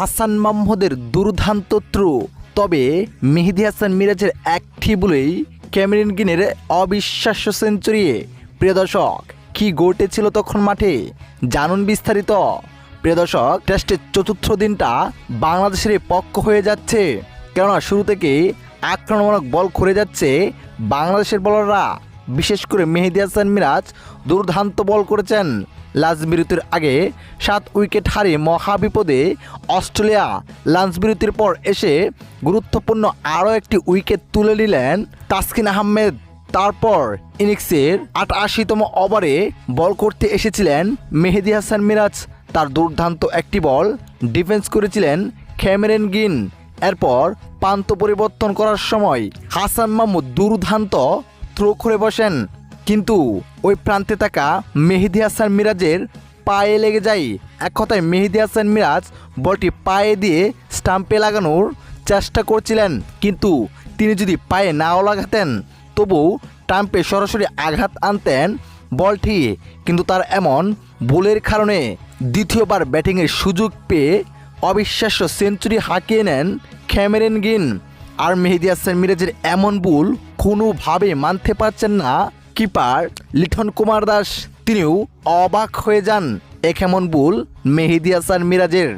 হাসান মাহমুদের দুর্দান্ত থ্রো, তবে মেহেদী হাসান মিরাজের একটি বলেই ক্যামেরন গ্রিনের অবিশ্বাস্য সেঞ্চুরি। প্রিয় দর্শক, কি ঘটেছিল তখন মাঠে জানুন বিস্তারিত। প্রিয় দর্শক, টেস্টের চতুর্থ দিনটা বাংলাদেশের পক্ষ হয়ে যাচ্ছে, কেননা শুরু থেকে আক্রমণাত্মক বল করে যাচ্ছে বাংলাদেশের বোলাররা। বিশেষ করে মেহেদী হাসান মিরাজ দুর্দান্ত বল করেছেন। লাঞ্চ বিরতির আগে 7 উইকেট হারিয়ে মহাবিপদে অস্ট্রেলিয়া। লাঞ্চ বিরতির পর এসে গুরুত্বপূর্ণ আরও একটি উইকেট তুলে নিলেন তাসকিন আহমেদ। তারপর ইনিংসের 88তম ওভারে বল করতে এসেছিলেন মেহেদী হাসান মিরাজ। তার দুর্দান্ত একটি বল ডিফেন্স করেছিলেন ক্যামেরন গ্রিন। এরপর প্রান্ত পরিবর্তন করার সময় হাসান মাহমুদ দুর্দান্ত থ্রো করে বসেন, কিন্তু ওই প্রান্তে থাকা মেহেদী হাসান মিরাজের পায়ে লেগে যায়। এক কথায় মেহেদী হাসান মিরাজ বলটি পায়ে দিয়ে স্টাম্পে লাগানোর চেষ্টা করছিলেন, কিন্তু তিনি যদি পায়ে নাও লাগাতেন তবু স্টাম্পে সরাসরি আঘাত আনতেন বলটি। কিন্তু তার এমন ভুলের কারণে দ্বিতীয়বার ব্যাটিংয়ের সুযোগ পেয়ে অবিশ্বাস্য সেঞ্চুরি হাঁকিয়ে নেন ক্যামেরন গ্রিন। আর মেহেদী হাসান মিরাজের এমন ভুল কোনোভাবে মানতে পারছেন না কিপার লিটন কুমার দাস। তিনিও অবাক হয়ে যান এক এমন ভুল মেহেদী হাসান মিরাজের।